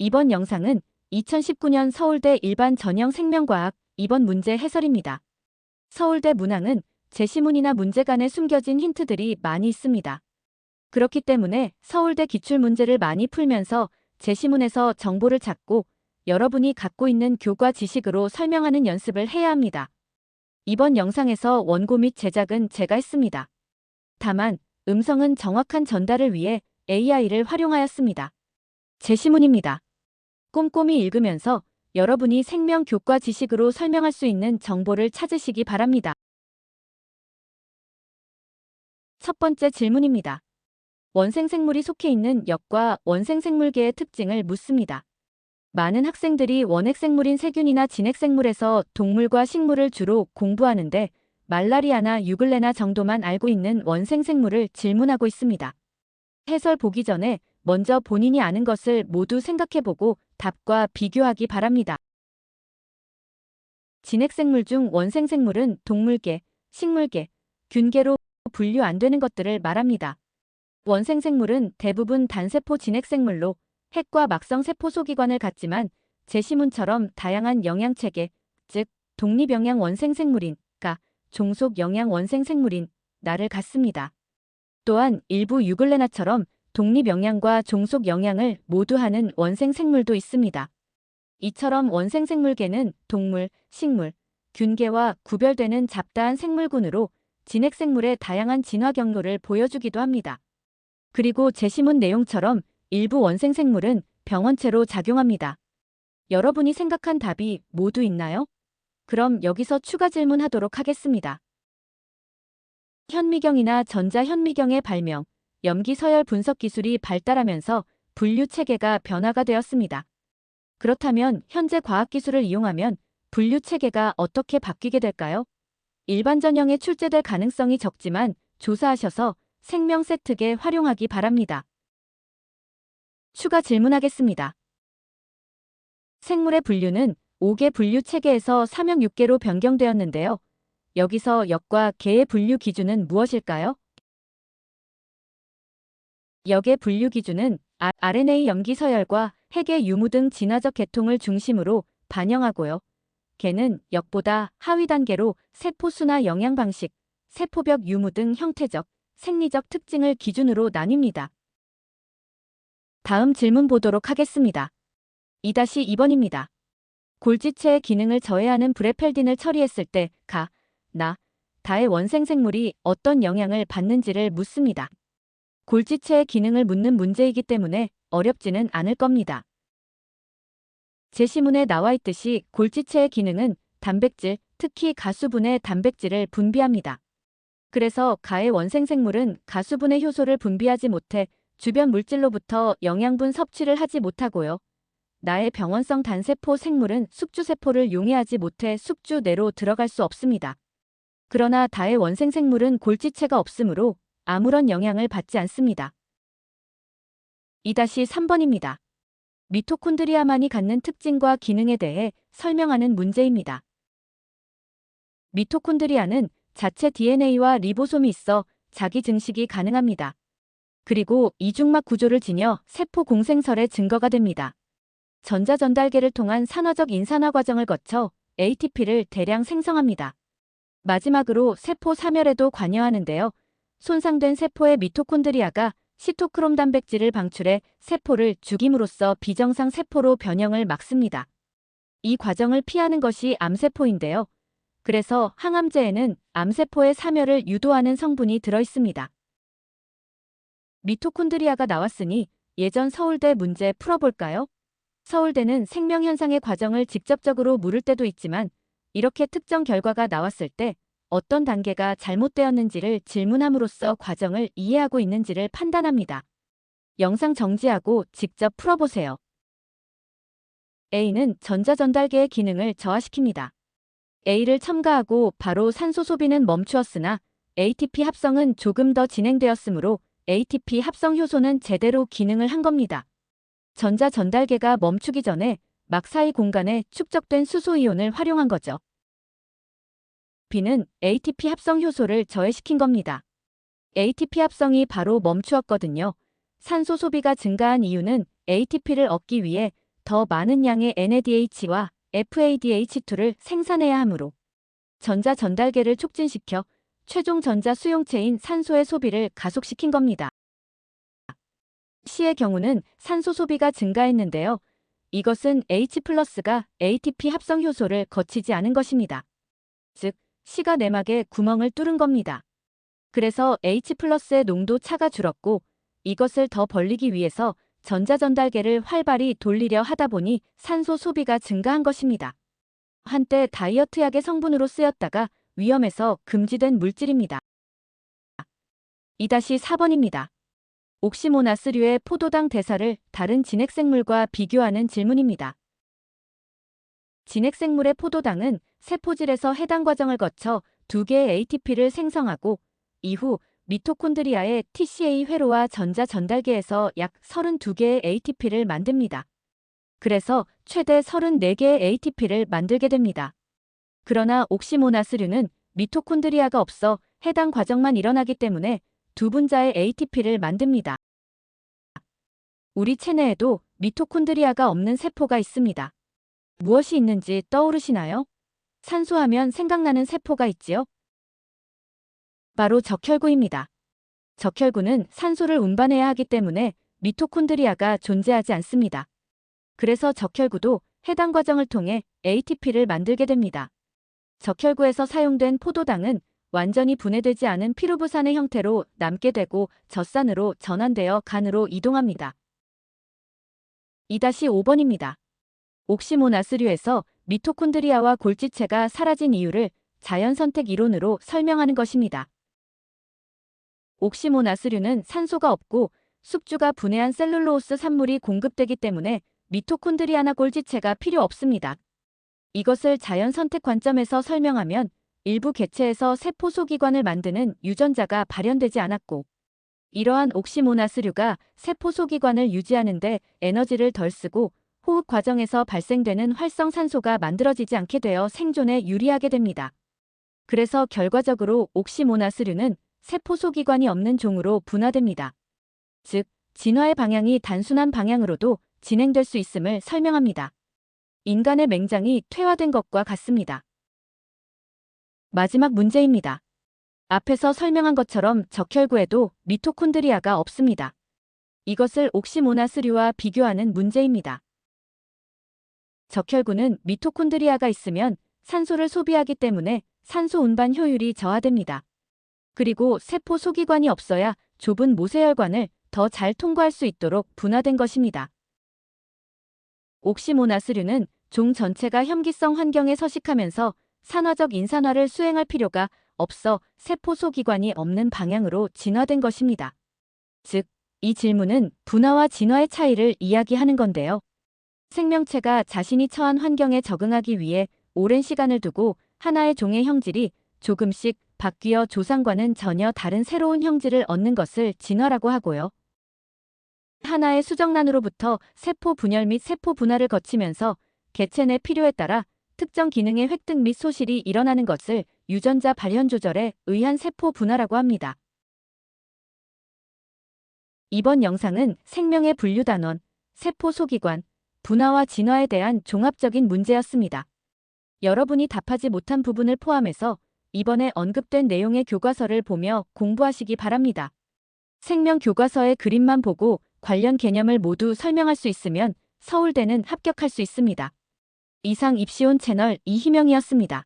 이번 영상은 2019년 서울대 일반 전형 생명과학 2번 문제 해설입니다. 서울대 문항은 제시문이나 문제간에 숨겨진 힌트들이 많이 있습니다. 그렇기 때문에 서울대 기출문제를 많이 풀면서 제시문에서 정보를 찾고 여러분이 갖고 있는 교과 지식으로 설명하는 연습을 해야 합니다. 이번 영상에서 원고 및 제작은 제가 했습니다. 다만 음성은 정확한 전달을 위해 AI를 활용하였습니다. 제시문입니다. 꼼꼼히 읽으면서 여러분이 생명 교과 지식으로 설명할 수 있는 정보를 찾으시기 바랍니다. 첫 번째 질문입니다. 원생생물이 속해 있는 역과 원생생물계의 특징을 묻습니다. 많은 학생들이 원핵생물인 세균이나 진핵생물에서 동물과 식물을 주로 공부하는데 말라리아나 유글레나 정도만 알고 있는 원생생물을 질문하고 있습니다. 해설 보기 전에 먼저 본인이 아는 것을 모두 생각해보고 답과 비교하기 바랍니다. 진핵생물 중 원생생물은 동물계, 식물계, 균계로 분류 안 되는 것들을 말합니다. 원생생물은 대부분 단세포 진핵생물로 핵과 막성세포 소기관을 갖지만 제시문처럼 다양한 영양체계, 즉 독립영양 원생생물인 가, 종속영양 원생생물인 나를 갖습니다. 또한 일부 유글레나처럼 독립영양과 종속영양을 모두 하는 원생생물도 있습니다. 이처럼 원생생물계는 동물, 식물, 균계와 구별되는 잡다한 생물군으로 진핵생물의 다양한 진화 경로를 보여주기도 합니다. 그리고 제시문 내용처럼 일부 원생생물은 병원체로 작용합니다. 여러분이 생각한 답이 모두 있나요? 그럼 여기서 추가 질문하도록 하겠습니다. 현미경이나 전자현미경의 발명, 염기서열 분석 기술이 발달하면서 분류 체계가 변화가 되었습니다. 그렇다면 현재 과학기술을 이용하면 분류 체계가 어떻게 바뀌게 될까요? 일반 전형에 출제될 가능성이 적지만 조사하셔서 생명 세트계 활용하기 바랍니다. 추가 질문하겠습니다. 생물의 분류는 5개 분류 체계에서 사명 6개로 변경되었는데요. 여기서 역과 계의 분류 기준은 무엇일까요? 역의 분류 기준은 RNA 염기서열과 핵의 유무 등 진화적 계통을 중심으로 반영하고요. 계는 역보다 하위 단계로 세포 수나 영양 방식, 세포벽 유무 등 형태적, 생리적 특징을 기준으로 나뉩니다. 다음 질문 보도록 하겠습니다. 2-2번입니다. 골지체의 기능을 저해하는 브레펠딘을 처리했을 때 가, 나, 다의 원생생물이 어떤 영향을 받는지를 묻습니다. 골지체의 기능을 묻는 문제이기 때문에 어렵지는 않을 겁니다. 제시문에 나와 있듯이 골지체의 기능은 단백질, 특히 가수분해 단백질을 분비합니다. 그래서 가의 원생생물은 가수분해 효소를 분비하지 못해 주변 물질로부터 영양분 섭취를 하지 못하고요. 나의 병원성 단세포 생물은 숙주세포를 용해하지 못해 숙주 내로 들어갈 수 없습니다. 그러나 다의 원생생물은 골지체가 없으므로 아무런 영향을 받지 않습니다. 2-3번입니다. 미토콘드리아만이 갖는 특징과 기능에 대해 설명하는 문제입니다. 미토콘드리아는 자체 DNA와 리보솜이 있어 자기 증식이 가능합니다. 그리고 이중막 구조를 지녀 세포 공생설의 증거가 됩니다. 전자전달계를 통한 산화적 인산화 과정을 거쳐 ATP를 대량 생성합니다. 마지막으로 세포 사멸에도 관여하는데요. 손상된 세포의 미토콘드리아가 시토크롬 단백질을 방출해 세포를 죽임으로써 비정상 세포로 변형을 막습니다. 이 과정을 피하는 것이 암세포인데요. 그래서 항암제에는 암세포의 사멸을 유도하는 성분이 들어있습니다. 미토콘드리아가 나왔으니 예전 서울대 문제 풀어볼까요? 서울대는 생명현상의 과정을 직접적으로 물을 때도 있지만 이렇게 특정 결과가 나왔을 때 어떤 단계가 잘못되었는지를 질문함으로써 과정을 이해하고 있는지를 판단합니다. 영상 정지하고 직접 풀어보세요. A는 전자전달계의 기능을 저하시킵니다. A를 첨가하고 바로 산소 소비는 멈추었으나 ATP 합성은 조금 더 진행되었으므로 ATP 합성 효소는 제대로 기능을 한 겁니다. 전자전달계가 멈추기 전에 막 사이 공간에 축적된 수소이온을 활용한 거죠. B는 ATP 합성 효소를 저해시킨 겁니다. ATP 합성이 바로 멈추었거든요. 산소 소비가 증가한 이유는 ATP를 얻기 위해 더 많은 양의 NADH와 FADH2를 생산해야 하므로 전자 전달계를 촉진시켜 최종 전자 수용체인 산소의 소비를 가속시킨 겁니다. C의 경우는 산소 소비가 증가했는데요. 이것은 H+가 ATP 합성 효소를 거치지 않은 것입니다. 즉, C가 내막에 구멍을 뚫은 겁니다. 그래서 H+의 농도 차가 줄었고 이것을 더 벌리기 위해서 전자전달계를 활발히 돌리려 하다 보니 산소 소비가 증가한 것입니다. 한때 다이어트 약의 성분으로 쓰였다가 위험해서 금지된 물질입니다. 2-4번입니다. 옥시모나스류의 포도당 대사를 다른 진핵생물과 비교하는 질문입니다. 진핵생물의 포도당은 세포질에서 해당 과정을 거쳐 2개의 ATP를 생성하고 이후 미토콘드리아의 TCA 회로와 전자 전달계에서 약 32개의 ATP를 만듭니다. 그래서 최대 34개의 ATP를 만들게 됩니다. 그러나 옥시모나스류는 미토콘드리아가 없어 해당 과정만 일어나기 때문에 두 분자의 ATP를 만듭니다. 우리 체내에도 미토콘드리아가 없는 세포가 있습니다. 무엇이 있는지 떠오르시나요? 산소하면 생각나는 세포가 있지요? 바로 적혈구입니다. 적혈구는 산소를 운반해야 하기 때문에 미토콘드리아가 존재하지 않습니다. 그래서 적혈구도 해당 과정을 통해 ATP를 만들게 됩니다. 적혈구에서 사용된 포도당은 완전히 분해되지 않은 피루부산의 형태로 남게 되고 젖산으로 전환되어 간으로 이동합니다. 2-5번입니다. 옥시모나스류에서 미토콘드리아와 골지체가 사라진 이유를 자연선택 이론으로 설명하는 것입니다. 옥시모나스류는 산소가 없고 숙주가 분해한 셀룰로스 산물이 공급되기 때문에 미토콘드리아나 골지체가 필요 없습니다. 이것을 자연선택 관점에서 설명하면 일부 개체에서 세포 소기관을 만드는 유전자가 발현되지 않았고 이러한 옥시모나스류가 세포 소기관을 유지하는 데 에너지를 덜 쓰고 호흡 과정에서 발생되는 활성산소가 만들어지지 않게 되어 생존에 유리하게 됩니다. 그래서 결과적으로 옥시모나스류는 세포 소기관이 없는 종으로 분화됩니다. 즉, 진화의 방향이 단순한 방향으로도 진행될 수 있음을 설명합니다. 인간의 맹장이 퇴화된 것과 같습니다. 마지막 문제입니다. 앞에서 설명한 것처럼 적혈구에도 미토콘드리아가 없습니다. 이것을 옥시모나스류와 비교하는 문제입니다. 적혈구는 미토콘드리아가 있으면 산소를 소비하기 때문에 산소 운반 효율이 저하됩니다. 그리고 세포 소기관이 없어야 좁은 모세혈관을 더 잘 통과할 수 있도록 분화된 것입니다. 옥시모나스류는 종 전체가 혐기성 환경에 서식하면서 산화적 인산화를 수행할 필요가 없어 세포 소기관이 없는 방향으로 진화된 것입니다. 즉, 이 질문은 분화와 진화의 차이를 이야기하는 건데요. 생명체가 자신이 처한 환경에 적응하기 위해 오랜 시간을 두고 하나의 종의 형질이 조금씩 바뀌어 조상과는 전혀 다른 새로운 형질을 얻는 것을 진화라고 하고요. 하나의 수정란으로부터 세포 분열 및 세포 분화를 거치면서 개체 내 필요에 따라 특정 기능의 획득 및 소실이 일어나는 것을 유전자 발현 조절에 의한 세포 분화라고 합니다. 이번 영상은 생명의 분류 단원, 세포 소기관, 분화와 진화에 대한 종합적인 문제였습니다. 여러분이 답하지 못한 부분을 포함해서 이번에 언급된 내용의 교과서를 보며 공부하시기 바랍니다. 생명 교과서의 그림만 보고 관련 개념을 모두 설명할 수 있으면 서울대는 합격할 수 있습니다. 이상 입시온 채널 이희명이었습니다.